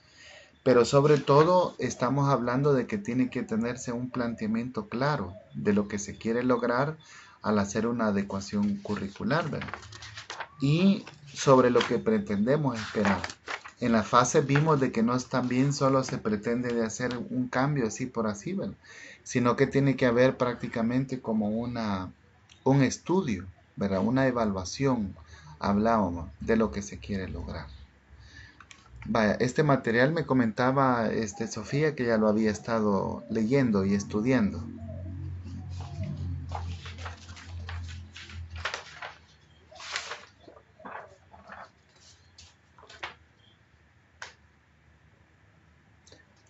pero sobre todo estamos hablando de que tiene que tenerse un planteamiento claro de lo que se quiere lograr al hacer una adecuación curricular, ¿verdad? Y sobre lo que pretendemos esperar. En la fase vimos de que no es también solo se pretende de hacer un cambio así por así, ¿verdad? Sino que tiene que haber prácticamente como un estudio, ¿verdad? Una evaluación, hablábamos de lo que se quiere lograr. Vaya, este material me comentaba Sofía que ya lo había estado leyendo y estudiando.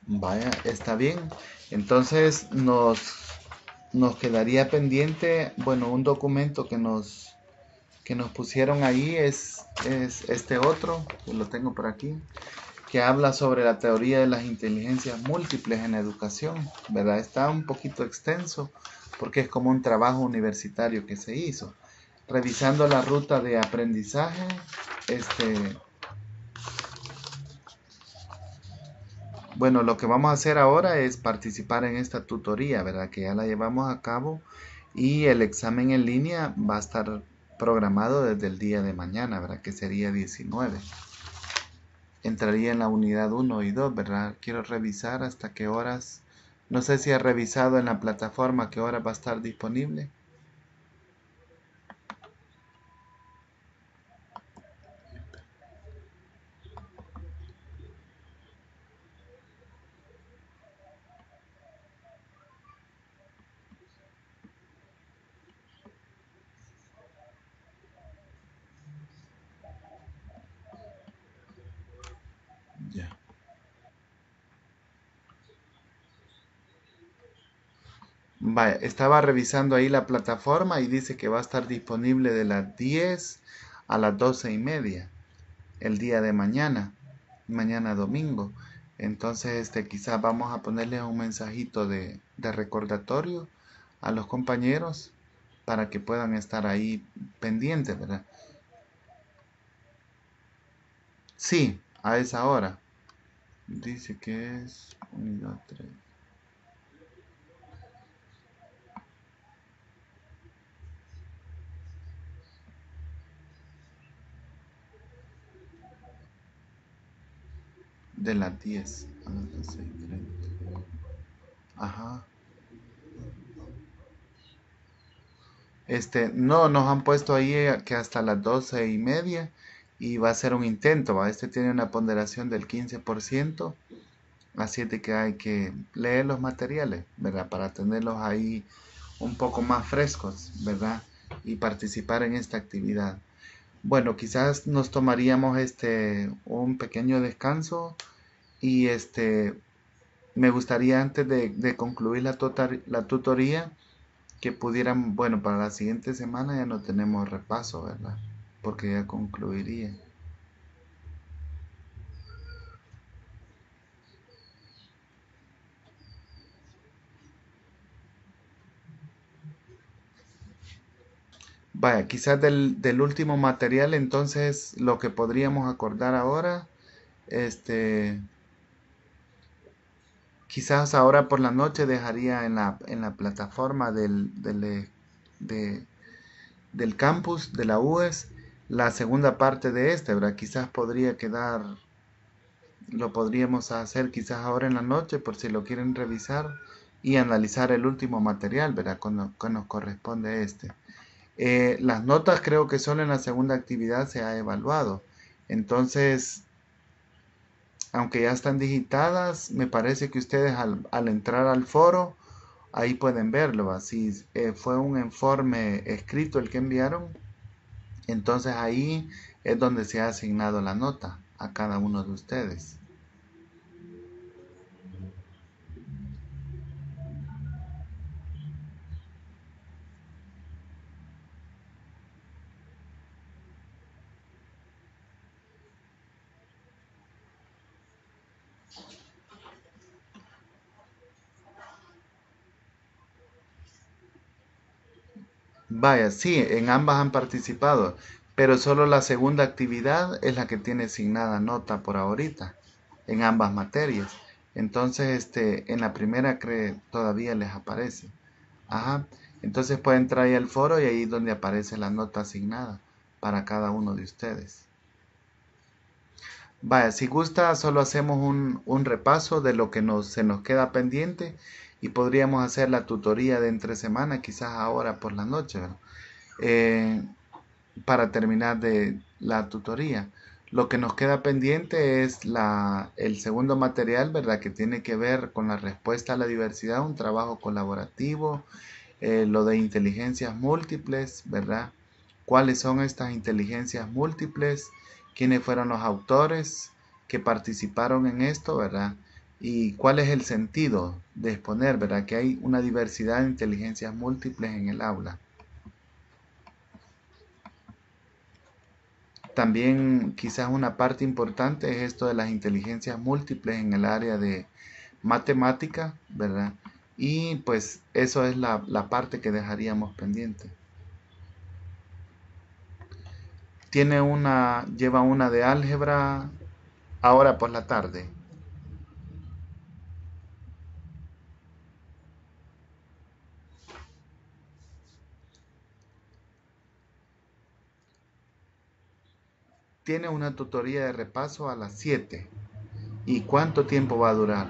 Vaya, está bien. Entonces nos quedaría pendiente, bueno, un documento que nos pusieron ahí es este otro, que lo tengo por aquí, que habla sobre la teoría de las inteligencias múltiples en educación, ¿verdad? Está un poquito extenso porque es como un trabajo universitario que se hizo. Revisando la ruta de aprendizaje, este, bueno, lo que vamos a hacer ahora es participar en esta tutoría, ¿verdad? Que ya la llevamos a cabo y el examen en línea va a estar programado desde el día de mañana, ¿verdad? Que sería 19. Entraría en la unidad 1 y 2, ¿verdad? Quiero revisar hasta qué horas. No sé si ha revisado en la plataforma qué hora va a estar disponible. Ya. Vaya, estaba revisando ahí la plataforma y dice que va a estar disponible de las 10 a las 12:30 el día de mañana, mañana domingo. Entonces, quizás vamos a ponerle un mensajito de recordatorio a los compañeros para que puedan estar ahí pendientes, ¿verdad? Sí, a esa hora. Dice que es unidad 3 de las 10 a las 12:30. Ajá. No, nos han puesto ahí que hasta las 12:30 y va a ser un intento, ¿va? Tiene una ponderación del 15%, así es de que hay que leer los materiales, ¿verdad? Para tenerlos ahí un poco más frescos, ¿verdad? Y participar en esta actividad. Bueno, quizás nos tomaríamos un pequeño descanso y me gustaría antes de concluir la tutoría que pudieran, bueno, para la siguiente semana ya no tenemos repaso, ¿verdad? Porque ya concluiría. Vaya, quizás del último material, entonces lo que podríamos acordar ahora, este, quizás ahora por la noche dejaría en la plataforma de- del campus de la UES la segunda parte de ¿verdad? Quizás podría quedar, lo podríamos hacer quizás ahora en la noche por si lo quieren revisar y analizar el último material, ¿verdad? Que nos corresponde las notas creo que solo en la segunda actividad se ha evaluado. Entonces, aunque ya están digitadas, me parece que ustedes al entrar al foro, ahí pueden verlo. Así fue un informe escrito el que enviaron, entonces ahí es donde se ha asignado la nota a cada uno de ustedes. Vaya, sí, en ambas han participado, pero solo la segunda actividad es la que tiene asignada nota por ahorita, en ambas materias. Entonces, en la primera todavía les aparece. Ajá. Entonces pueden entrar ahí al foro y ahí es donde aparece la nota asignada para cada uno de ustedes. Vaya, si gusta, solo hacemos un repaso de lo que se nos queda pendiente y podríamos hacer la tutoría de entre semana, quizás ahora por la noche, ¿verdad? Eh, para terminar de la tutoría. Lo que nos queda pendiente es el segundo material, ¿verdad? Que tiene que ver con la respuesta a la diversidad, un trabajo colaborativo, lo de inteligencias múltiples, ¿verdad? ¿Cuáles son estas inteligencias múltiples? ¿Quiénes fueron los autores que participaron en esto, ¿verdad? Y cuál es el sentido de exponer, ¿verdad? Que hay una diversidad de inteligencias múltiples en el aula. También quizás una parte importante es esto de las inteligencias múltiples en el área de matemática, ¿verdad? Y pues eso es la parte que dejaríamos pendiente. Lleva una de álgebra ahora por la tarde. Tiene una tutoría de repaso a las 7. ¿Y cuánto tiempo va a durar?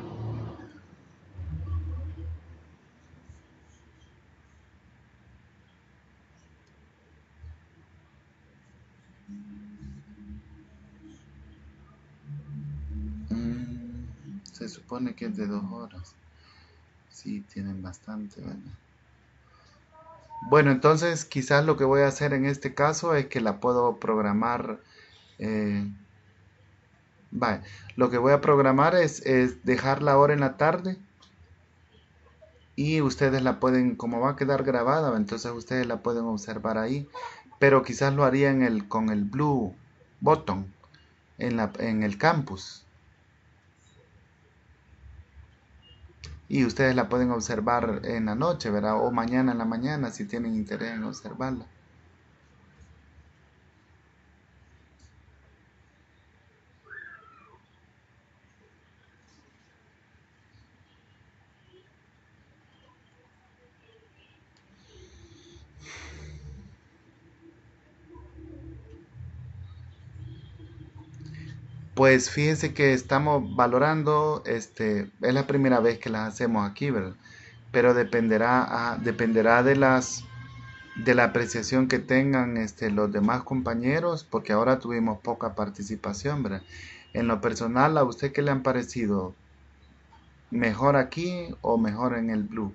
Se supone que es de 2 horas. Sí, tienen bastante, ¿verdad? Bueno, entonces quizás lo que voy a hacer en este caso es que la puedo programar. eh, Vale, lo que voy a programar es dejar la hora en la tarde y ustedes la pueden, como va a quedar grabada, entonces ustedes la pueden observar ahí, pero quizás lo haría con el blue button en el campus y ustedes la pueden observar en la noche, ¿verdad? O mañana en la mañana si tienen interés en observarla. Pues fíjense que estamos valorando, es la primera vez que las hacemos aquí, ¿verdad? Pero dependerá de la apreciación que tengan los demás compañeros, porque ahora tuvimos poca participación, ¿verdad? En lo personal, ¿a usted qué le han parecido? ¿Mejor aquí o mejor en el Blue?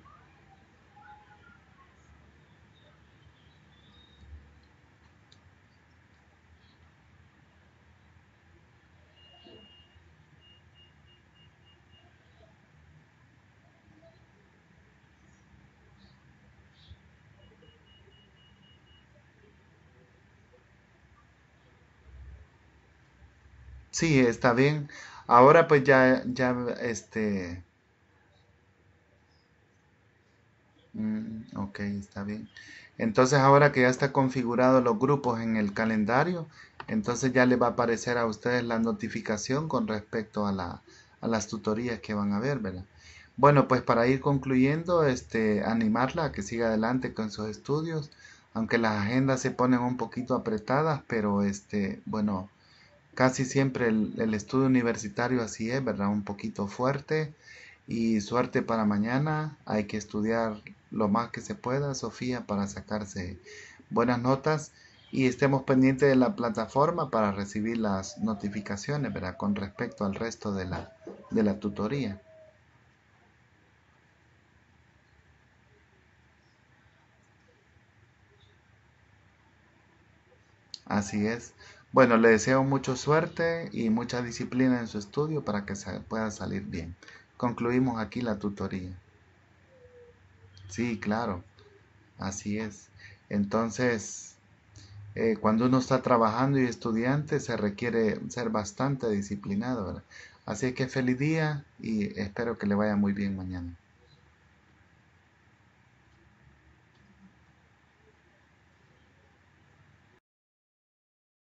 Sí, está bien. Ahora pues ok, está bien. Entonces ahora que ya está configurado los grupos en el calendario, entonces ya le va a aparecer a ustedes la notificación con respecto a las tutorías que van a ver, ¿verdad? Bueno, pues para ir concluyendo, animarla a que siga adelante con sus estudios, aunque las agendas se ponen un poquito apretadas, pero bueno, casi siempre el estudio universitario así es, ¿verdad? Un poquito fuerte y suerte para mañana. Hay que estudiar lo más que se pueda, Sofía, para sacarse buenas notas y estemos pendientes de la plataforma para recibir las notificaciones, ¿verdad? Con respecto al resto de la tutoría. Así es. Bueno, le deseo mucha suerte y mucha disciplina en su estudio para que pueda salir bien. Concluimos aquí la tutoría. Sí, claro, así es. Entonces, cuando uno está trabajando y estudiante, se requiere ser bastante disciplinado, ¿verdad? Así que feliz día y espero que le vaya muy bien mañana.